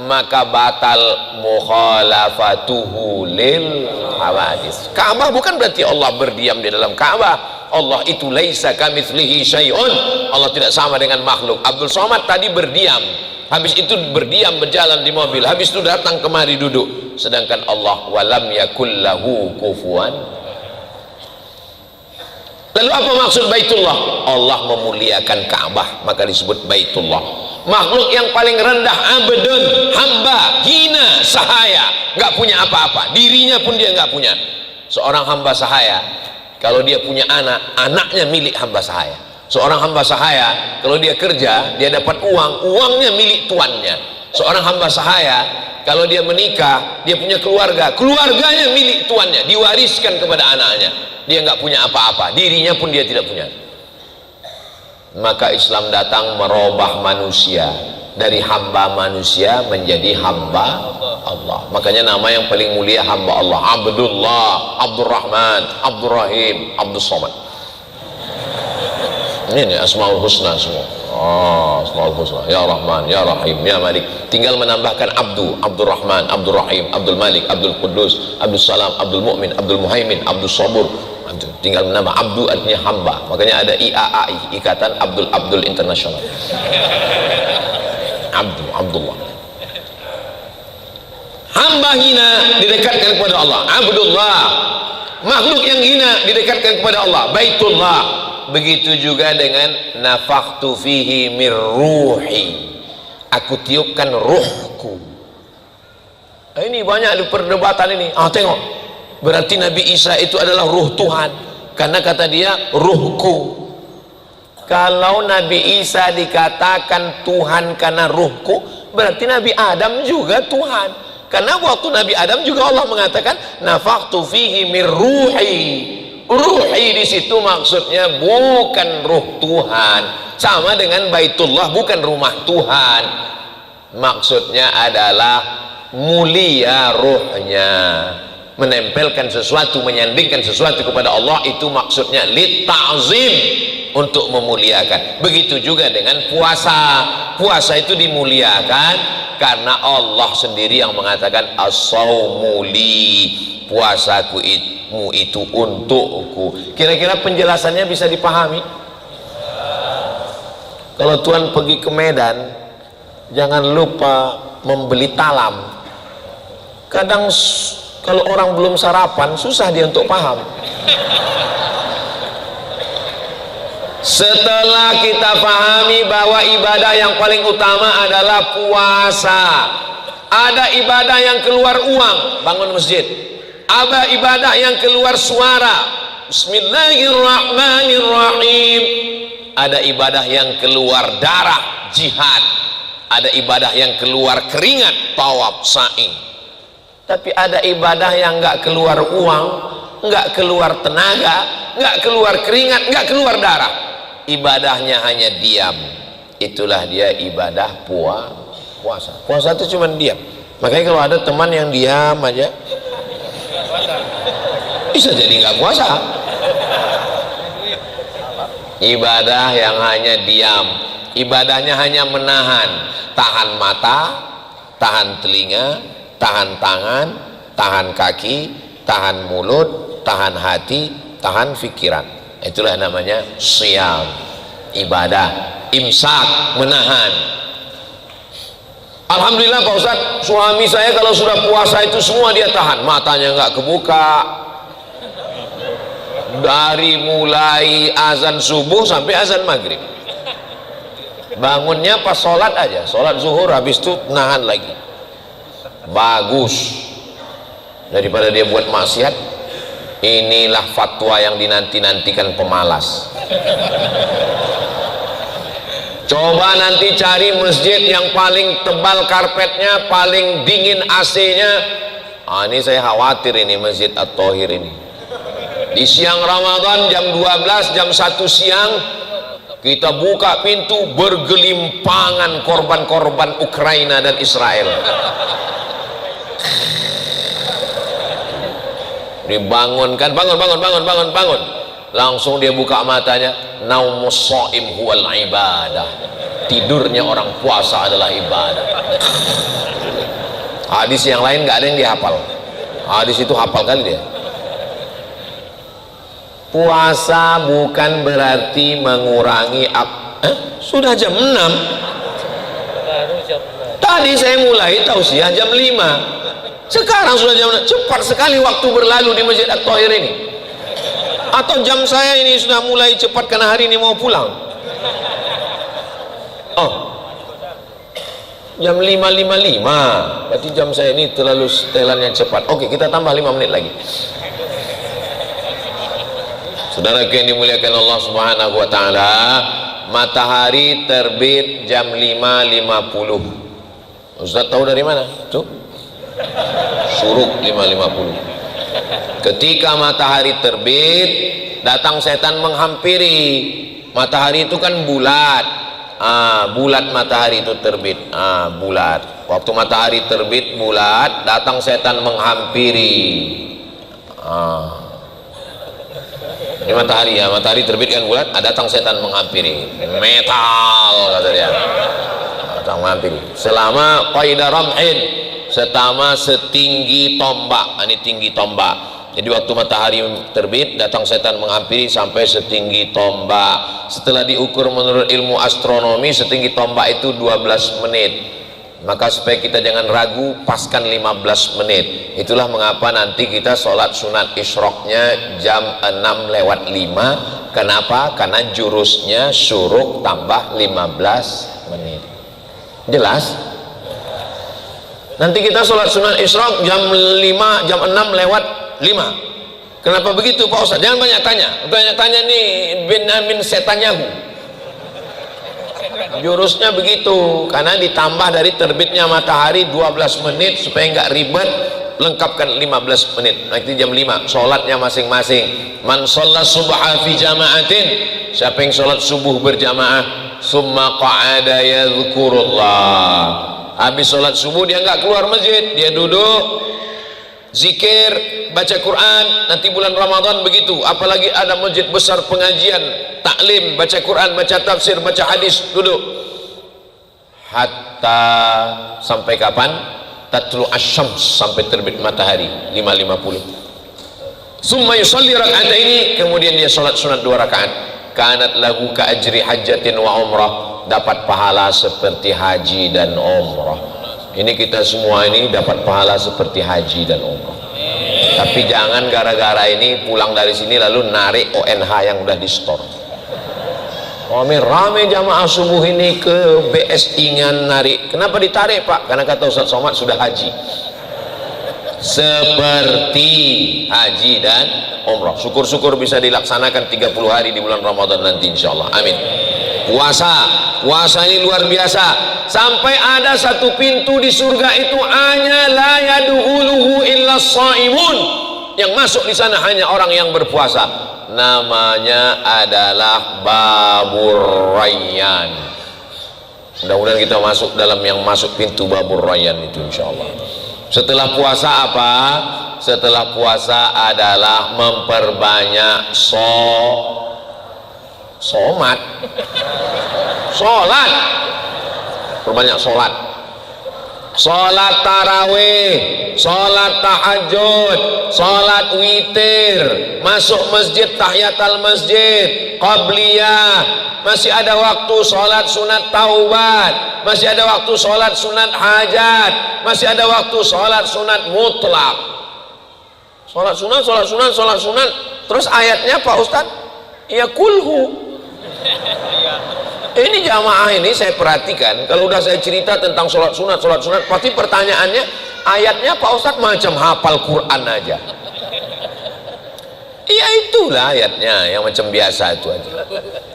maka batal mukhalafatuhu lil hawadis. Ka'bah bukan berarti Allah berdiam di dalam Ka'bah. Allah itu laisa kamitslihi syai'un. Allah tidak sama dengan makhluk. Abdul Somad tadi berdiam, habis itu berdiam berjalan di mobil, habis itu datang kemari duduk. Sedangkan Allah walam yakul lahu kufuwan. Lalu apa maksud Baitullah? Allah memuliakan Ka'bah, maka disebut Baitullah. Makhluk yang paling rendah, abdun, hamba, hina, sahaya, nggak punya apa-apa, dirinya pun dia nggak punya. Seorang hamba sahaya, kalau dia punya anak, anaknya milik hamba sahaya. Seorang hamba sahaya, kalau dia kerja, dia dapat uang, uangnya milik tuannya. Seorang hamba sahaya, kalau dia menikah, dia punya keluarga, keluarganya milik tuannya, diwariskan kepada anaknya. Dia nggak punya apa-apa, dirinya pun dia tidak punya. Maka Islam datang merubah manusia dari hamba manusia menjadi hamba Allah. Makanya nama yang paling mulia hamba Allah, Abdullah, Abdurrahman, Abdurrahim, Abdus Somad. Ini Asmaul Husna semua. Asmaul Husna, Ya Rahman, Ya Rahim, Ya Malik. Tinggal menambahkan Abdu, Abdurrahman, Abdurrahim, Abdul Malik, Abdul Quddus, Abdul Salam, Abdul Mu'min, Abdul Muhaimin, Abdul Sabur. Tinggal menambah Abdu, artinya hamba. Makanya ada IAAI, Ikatan Abdul Internasional. Abdullah. Hamba hina didekatkan kepada Allah, Abdullah. Makhluk yang hina didekatkan kepada Allah, Baitullah. Begitu juga dengan nafakhtu fihi mir ruhi, aku tiupkan ruhku. Ini banyak di perdebatan ini. Tengok, berarti Nabi Isa itu adalah ruh Tuhan, karena kata dia ruhku. Kalau Nabi Isa dikatakan Tuhan karena ruhku, berarti Nabi Adam juga Tuhan, karena waktu Nabi Adam juga Allah mengatakan nafakhtu fihi mir ruhi. Ruhi di situ maksudnya bukan ruh Tuhan, sama dengan Baitullah bukan rumah Tuhan. Maksudnya adalah mulia ruhnya, menempelkan sesuatu, menyandingkan sesuatu kepada Allah, itu maksudnya lit ta'zim, untuk memuliakan. Begitu juga dengan puasa. Puasa itu dimuliakan karena Allah sendiri yang mengatakan as-saumu li, puasaku itu untukku. Kira-kira penjelasannya bisa dipahami? Kalau Tuhan pergi ke Medan, jangan lupa membeli talam. Kadang kalau orang belum sarapan, susah dia untuk paham. Setelah kita pahami bahwa ibadah yang paling utama adalah puasa, ada ibadah yang keluar uang, bangun masjid. Ada ibadah yang keluar suara, bismillahirrahmanirrahim. Ada ibadah yang keluar darah, jihad. Ada ibadah yang keluar keringat, tawaf, sa'i. Tapi ada ibadah yang nggak keluar uang, nggak keluar tenaga, nggak keluar keringat, nggak keluar darah. Ibadahnya hanya diam. Itulah dia ibadah puasa. Puasa itu cuma diam. Makanya kalau ada teman yang diam aja, bisa jadi nggak puasa. Ibadah yang hanya diam, ibadahnya hanya menahan, tahan mata, tahan telinga, tahan tangan, tahan kaki, tahan mulut, tahan hati, tahan pikiran. Itulah namanya siyam, ibadah. Imsak, menahan. Alhamdulillah Pak Ustadz, suami saya kalau sudah puasa itu semua dia tahan. Matanya nggak kebuka, dari mulai azan subuh sampai azan maghrib. Bangunnya pas sholat aja, sholat zuhur, habis itu nahan lagi. Bagus, daripada dia buat maksiat. Inilah fatwa yang dinanti-nantikan pemalas. Coba nanti cari masjid yang paling tebal karpetnya, paling dingin AC-nya. Ini saya khawatir ini Masjid At-Thohir ini. Di siang Ramadan jam 12, jam 1 siang kita buka pintu, bergelimpangan korban-korban Ukraina dan Israel. Dibangunkan, bangun. Langsung dia buka matanya, naumus shaim huwal ibadah. Tidurnya orang puasa adalah ibadah. Hadis yang lain nggak ada yang dihafal. Hadis itu hafal kali dia. Puasa bukan berarti mengurangi sudah jam 6. Tadi saya mulai tausiah jam 5. Sekarang sudah jam 6. Cepat sekali waktu berlalu di Masjid At-Thohir ini. Atau jam saya ini sudah mulai cepat karena hari ini mau pulang. Jam 5.55. Berarti jam saya ini terlalu setelannya cepat. Oke, kita tambah 5 menit lagi. Saudara yang dimuliakan Allah Subhanahu wa taala, matahari terbit jam 5.50. Ustaz tahu dari mana? Tuh. Syuruk 5.50. Ketika matahari terbit, datang setan menghampiri. Matahari itu kan bulat. Bulat matahari itu terbit. Bulat. Waktu matahari terbit bulat, datang setan menghampiri. Ini matahari ya, matahari terbit kan bulat, datang setan menghampiri. Metal kata dia. Datang menghampiri. Selama qaidah ramhin, selama setinggi tombak. Ini tinggi tombak. Jadi waktu matahari terbit, datang setan menghampiri sampai setinggi tombak. Setelah diukur menurut ilmu astronomi, setinggi tombak itu 12 menit. Maka supaya kita jangan ragu, paskan 15 menit. Itulah mengapa nanti kita sholat sunat isyroknya jam 6:05. Kenapa? Karena jurusnya syuruk tambah 15 menit. Jelas? Nanti kita sholat sunat isyrok jam 5, jam 6:05. Kenapa begitu Pak Ustaz? Jangan banyak tanya. Tanya-tanya nih bin setanyahu. Jurusnya begitu, karena ditambah dari terbitnya matahari 12 menit supaya nggak ribet, lengkapkan 15 menit. Nanti jam 5 sholatnya masing-masing. Man sholat subha fi jama'atin, siapa yang sholat subuh berjamaah, summa qa'ada yadhkurullah, habis sholat subuh dia nggak keluar masjid, dia duduk zikir, baca Quran. Nanti bulan Ramadan begitu, apalagi ada masjid besar pengajian, taklim, baca Quran, baca tafsir, baca hadis, duduk hatta sampai kapan? Tatlu asyams, sampai terbit matahari 5.50. Summa yusalli raka'ataini, kemudian dia salat sunat 2 rakaat. Kanat lahu ka ajri hajjatin wa umrah, dapat pahala seperti haji dan umrah. Ini kita semua ini dapat pahala seperti haji dan umrah. Tapi jangan gara-gara ini pulang dari sini lalu narik ONH yang udah di store. Rame jamaah subuh ini ke BSI ngan narik. Kenapa ditarik Pak? Karena kata Ustaz Somad sudah haji. Seperti haji dan umrah. Syukur-syukur bisa dilaksanakan 30 hari di bulan Ramadan nanti insyaallah. Amin. Puasa ini luar biasa. Sampai ada satu pintu di surga itu hanya la yadkhuluhu illa shaimun. Yang masuk di sana hanya orang yang berpuasa. Namanya adalah Babur Rayyan. Mudah-mudahan kita masuk dalam yang masuk pintu Babur Rayyan itu insyaallah. Setelah puasa apa? Setelah puasa adalah memperbanyak somat, sholat, perbanyak sholat, sholat tarawih, sholat tahajud, sholat witir, masuk masjid tahiyatul masjid, qabliyah, masih ada waktu sholat sunat taubat, masih ada waktu sholat sunat hajat, masih ada waktu sholat sunat mutlak. Sholat sunat, terus ayatnya Pak Ustadz? Ya kulhu. Ini jamaah ini saya perhatikan, kalau udah saya cerita tentang sholat sunat, pasti pertanyaannya ayatnya Pak Ustadz macam hafal Quran aja. Iya itulah ayatnya yang macam biasa itu aja.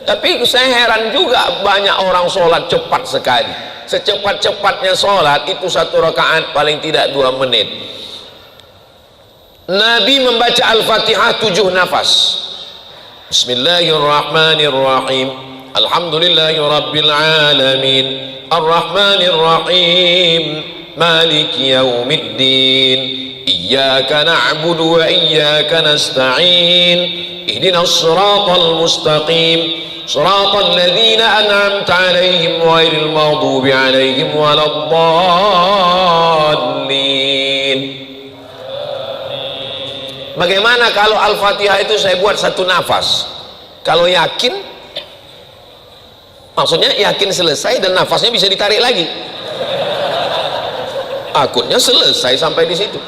Tapi saya heran juga banyak orang sholat cepat sekali. Secepat-cepatnya sholat itu 1 rakaat paling tidak 2 menit. Nabi membaca Al-Fatihah 7 nafas. Bismillahirrahmanirrahim. Alhamdulillahi rabbil alamin. Ar-Rahmanir Rahim. Maliki yaumiddin. Iyyaka na'budu wa iyyaka nasta'in. Ihdinas siratal mustaqim. Siratal ladzina an'amta 'alaihim ghairil maghdubi 'alaihim waladdallin. Bagaimana kalau Al-Fatihah itu saya buat 1 nafas? Kalau yakin, maksudnya yakin selesai dan nafasnya bisa ditarik lagi. Takutnya selesai sampai di situ.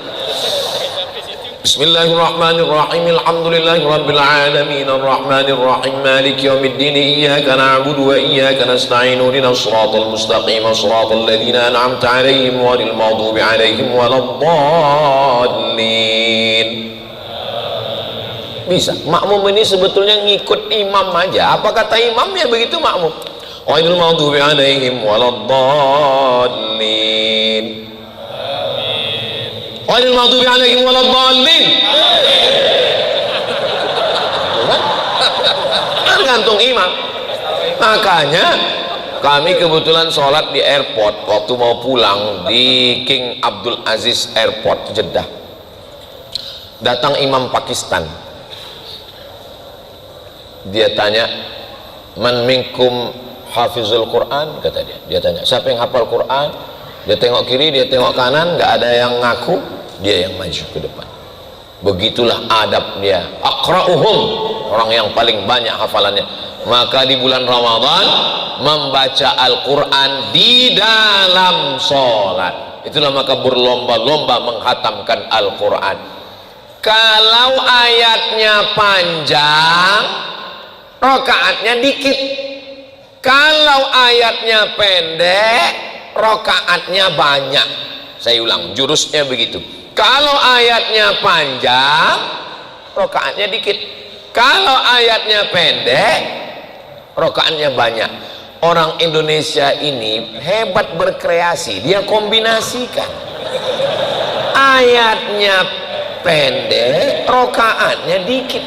Bismillahirrahmanirrahim. Alhamdulillahi rabbil alamin. Arrahmanir rahim. Maliki yaumiddin. Iyyaka na'budu wa iyyaka nasta'in. Ihdinas siratal mustaqim. Siratal ladzina an'amta 'alaihim ghairil maghdubi 'alaihim waladdallin. Bisa. Makmum ini sebetulnya ngikut imam aja. Apa kata imam ya begitu makmum. Ghairil maghdubi 'alaihim waladdallin. Ghairil maghdubi 'alaihim waladdallin. Tergantung imam. Makanya kami kebetulan sholat di airport waktu mau pulang di King Abdul Aziz Airport Jeddah. Datang imam Pakistan. Dia tanya, man minkum hafizul Quran, kata dia. Dia tanya, siapa yang hafal Quran? Dia tengok kiri, dia tengok kanan, nggak ada yang ngaku, dia yang maju ke depan. Begitulah adab dia. Aqra'uhum, orang yang paling banyak hafalannya. Maka di bulan Ramadan membaca Al-Quran di dalam sholat, itulah maka berlomba-lomba menghatamkan Al-Quran. Kalau ayatnya panjang, rokaatnya dikit. Kalau ayatnya pendek, rokaatnya banyak. Saya ulang, jurusnya begitu. Kalau ayatnya panjang, rokaatnya dikit. Kalau ayatnya pendek, rokaatnya banyak. Orang Indonesia ini hebat berkreasi, dia kombinasikan. Ayatnya pendek, rokaatnya dikit.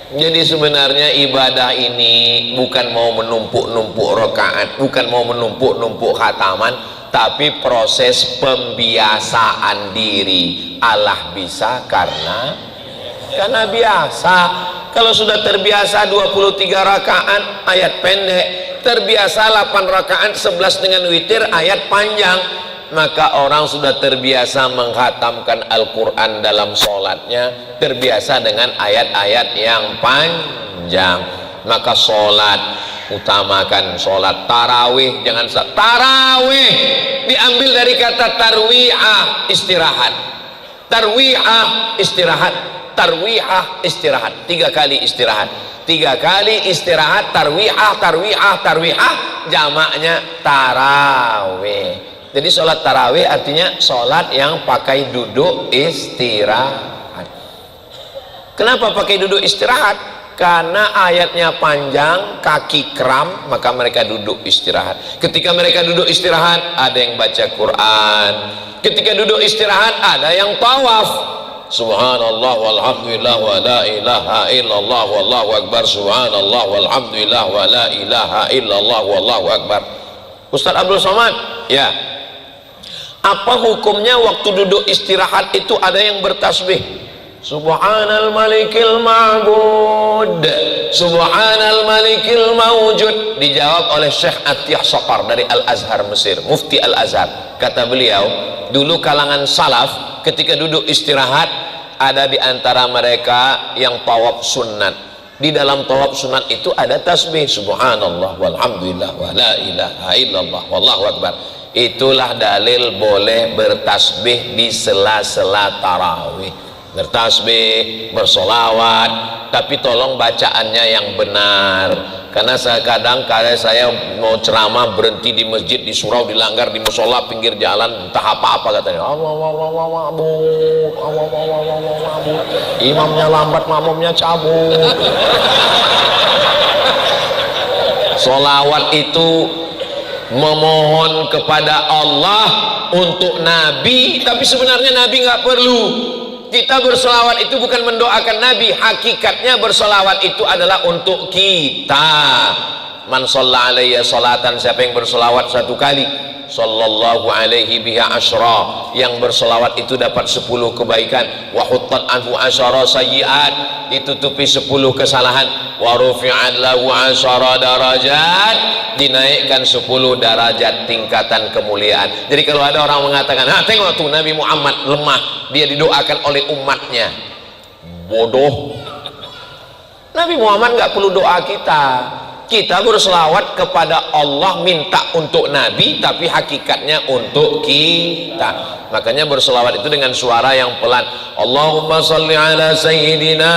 Jadi sebenarnya ibadah ini bukan mau menumpuk-numpuk rakaat, bukan mau menumpuk-numpuk khataman, tapi proses pembiasaan diri. Allah bisa karena biasa. Kalau sudah terbiasa 23 rakaat ayat pendek, terbiasa 8 rakaat 11 dengan witir ayat panjang, maka orang sudah terbiasa menghatamkan Al-Quran dalam sholatnya, terbiasa dengan ayat-ayat yang panjang. Maka sholat utamakan sholat tarawih. Jangan tarawih diambil dari kata tarwi'ah, istirahat. Tarwi'ah, istirahat. Tarwi'ah, istirahat. 3 kali istirahat. 3 kali istirahat. Tarwi'ah, tarwi'ah, tarwi'ah, jamaknya tarawih. Jadi sholat tarawih artinya sholat yang pakai duduk istirahat. Kenapa pakai duduk istirahat? Karena ayatnya panjang, kaki kram, maka mereka duduk istirahat. Ketika mereka duduk istirahat, ada yang baca Quran. Ketika duduk istirahat, ada yang tawaf. Subhanallah walhamdulillah wa la ilaha illallah wallahu akbar. Subhanallah walhamdulillah wa la ilaha illallah wallahu akbar. Ustaz Abdul Somad, ya, apa hukumnya waktu duduk istirahat itu ada yang bertasbih? Subhanal malikil ma'bud, Subhanal malikil mawjud. Dijawab oleh Syekh Atiyah Saqar dari Al-Azhar Mesir, Mufti Al-Azhar. Kata beliau, dulu kalangan salaf ketika duduk istirahat, ada di antara mereka yang tawaf sunat. Di dalam tawaf sunat itu ada tasbih, subhanallah walhamdulillah wa la ilaha illallah wallahu akbar. Itulah dalil boleh bertasbih di sela-sela tarawih. Bertasbih, bersolawat, tapi tolong bacaannya yang benar. Karena kadang saya mau ceramah berhenti di masjid, di surau, dilanggar di musola pinggir jalan, entah apa-apa katanya. Imamnya lambat, makmumnya cabut. Solawat itu memohon kepada Allah untuk Nabi, tapi sebenarnya Nabi nggak perlu. Kita bersolawat itu bukan mendoakan Nabi, hakikatnya bersolawat itu adalah untuk kita. Man shalla alayya salatan, siapa yang bersolawat 1 kali, sallallahu alaihi biha asyra, yang bersolawat itu dapat 10 kebaikan. Wa huttat anhu asyara sayyiat, ditutupi 10 kesalahan. Wa rufi'at lahu asyara darajat, dinaikkan 10 derajat tingkatan kemuliaan. Jadi kalau ada orang mengatakan, tengok tuh Nabi Muhammad lemah, dia didoakan oleh umatnya, bodoh. Nabi Muhammad nggak perlu doa kita. Kita berselawat kepada Allah, minta untuk Nabi, tapi hakikatnya untuk kita. Makanya berselawat itu dengan suara yang pelan. Allahumma salli ala sayyidina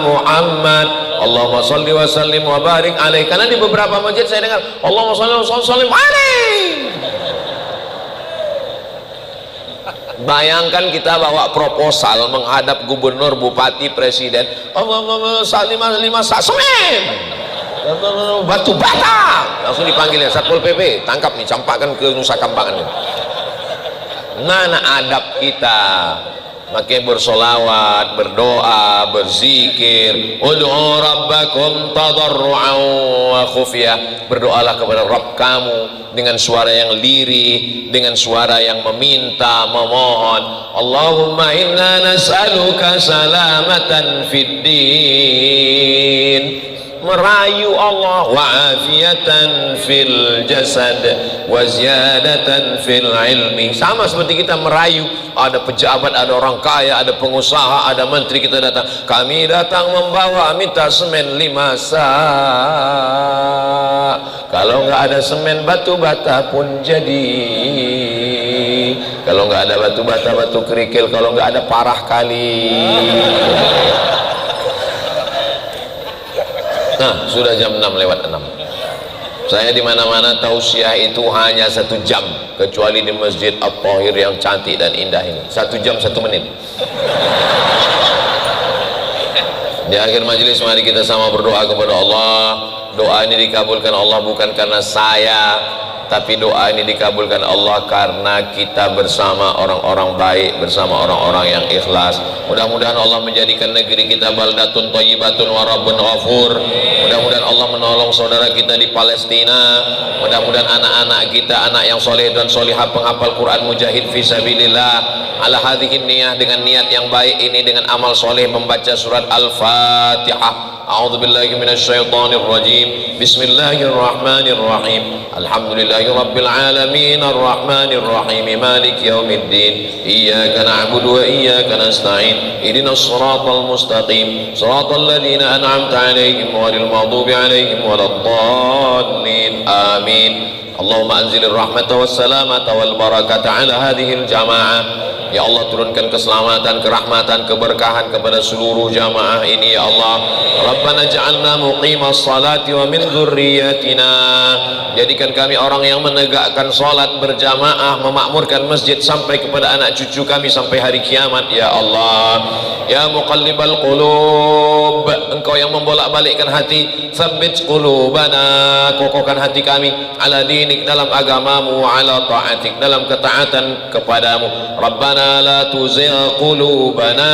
Muhammad, Allahumma salli wa sallim wa barik alaih. Karena di beberapa masjid saya dengar Allahumma salli wa sallim alaih. Bayangkan kita bawa proposal menghadap gubernur, bupati, presiden. Allahumma salli wa sallim batu bata, langsung dipanggilnya Satpol PP, tangkap nih, campakkan ke Nusa Kambangan. Mana adab kita? Makanya bersolawat, berdoa, berzikir. Ud'u rabbakum tadarru'an wa khufyah. Berdoalah kepada Rabb kamu dengan suara yang lirih, dengan suara yang meminta, memohon. Allahumma inna nas'aluka salamatan fid din, merayu Allah, wa afiatan fil jasad wa ziyadatan fil ilmi. Sama seperti kita merayu, ada pejabat, ada orang kaya, ada pengusaha, ada menteri, kita datang, kami datang membawa minta semen 5 sak. Kalau nggak ada semen, batu bata pun jadi. Kalau nggak ada batu bata, batu kerikil. Kalau nggak ada parah kali. Nah, sudah jam 6:06. Saya di mana-mana tausiah itu hanya 1 jam, kecuali di Masjid At-Thahir yang cantik dan indah ini. 1 jam 1 menit. Di akhir majelis mari kita sama berdoa kepada Allah. Doa ini dikabulkan Allah bukan karena saya, tapi doa ini dikabulkan Allah karena kita bersama orang-orang baik, bersama orang-orang yang ikhlas. Mudah-mudahan Allah menjadikan negeri kita baldatun thayyibatun wa rabbun ghafur. Mudah-mudahan Allah menolong saudara kita di Palestina. Mudah-mudahan anak-anak kita anak yang soleh dan solihah, penghafal Quran, mujahid fisabilillah, ala hadhihi niyah, dengan niat yang baik ini, dengan amal soleh membaca surat Al-Fatihah. A'udzu billahi minasyaitonir rajim. Bismillahirrahmanirrahim. Alhamdulillahirabbil alamin arrahmanir rahim maliki yaumiddin. Iyyaka na'budu wa iyyaka nasta'in. Ihdinas shiratal mustaqim. Shiratal ladzina an'amta 'alaihim ghairil maghdubi 'alaihim waladdallin. Amin. Allahumma anzilir rahmata was salamata wal barakata 'ala hadhil jamaah. Ya Allah, turunkan keselamatan, kerahmatan, keberkahan kepada seluruh jamaah ini ya Allah. Rabbana ja'alna muqimas salati wa min dzurriyyatina. Jadikan kami orang yang menegakkan salat berjamaah, memakmurkan masjid sampai kepada anak cucu kami sampai hari kiamat ya Allah. Ya muqallibal qulub, Engkau yang membolak-balikkan hati, tsabbit qulubana, kokohkan hati kami ala dinik, dalam agamamu, ala ta'atik, dalam ketaatan kepadamu. Rabbana la tuzigh qulubana,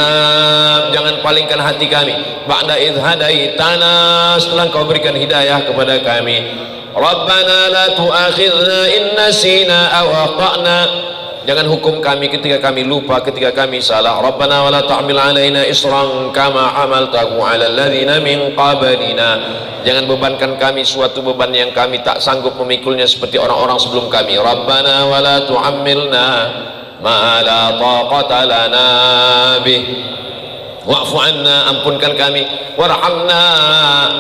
jangan palingkan hati kami, ba'da idh hadaitana, setelah Engkau berikan hidayah kepada kami. Rabbana la tu'akhidna in nasina aw akhtana, jangan hukum kami ketika kami lupa, ketika kami salah. Rabbana wa la tahmil alaina isran kama hamaltahu ala alladhina min qablina, jangan bebankan kami suatu beban yang kami tak sanggup memikulnya seperti orang-orang sebelum kami. Rabbana wa la tuhammilna ma la taqata lana bih, wa'fu anna, ampunkan kami, warhamna,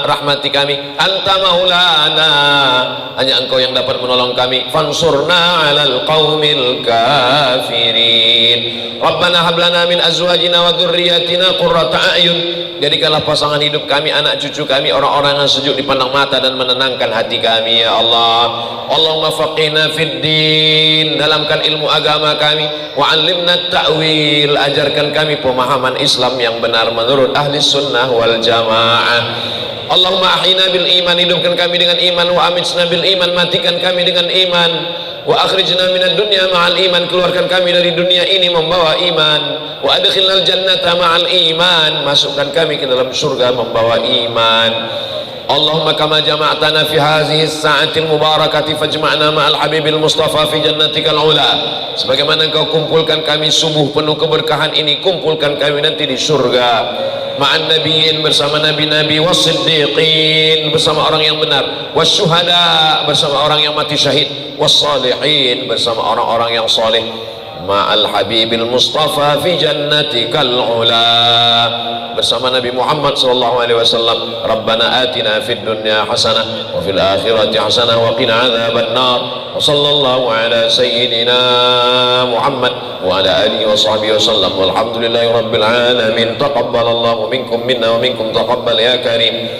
rahmati kami, anta maulana, hanya Engkau yang dapat menolong kami, fansurna 'alal qaumil kafirin. Rabbana hab lana min azwajina wa dzurriyyatina qurrata a'yun, jadikanlah pasangan hidup kami, anak cucu kami, orang-orang yang sejuk dipandang mata dan menenangkan hati kami ya Allah. Allahumma faqihna fid din, dalamkan ilmu agama kami, wa 'allimna ta'wil, ajarkan kami pemahaman Islam yang benar menurut ahli sunnah wal jamaah. Allahumma ahyina bil iman, hidupkan kami dengan iman, wa amitna bil iman, matikan kami dengan iman, wa akhrijna minad dunya ma'al iman, keluarkan kami dari dunia ini membawa iman, wa adkhilnal jannata ma'al iman, masukkan kami ke dalam surga membawa iman. Allahumma kama jama'tana fi hadhihi as-sa'atil mubarakati fajma'na ma'al habibil mustafa fi jannatikal ula, sebagaimana Engkau kumpulkan kami subuh penuh keberkahan ini, kumpulkan kami nanti di surga ma'an nabiyyin, bersama nabi-nabi, was-siddiqin, bersama orang yang benar, was-syuhada, bersama orang yang mati syahid, was-salihin, bersama orang-orang yang saleh, ma'al habibil mustafa fi jannatikal ula, bersama Nabi Muhammad sallallahu alaihi wasallam. Rabbana atina fid dunya hasanah wa fil akhirati hasanah wa qina adzaban nar. Wa sallallahu ala sayyidina Muhammad wa ala alihi wa sahbihi wasallam. Walhamdulillahi rabbil alamin. Taqabbalallahu minkum minna wa minkum taqabbal ya karim.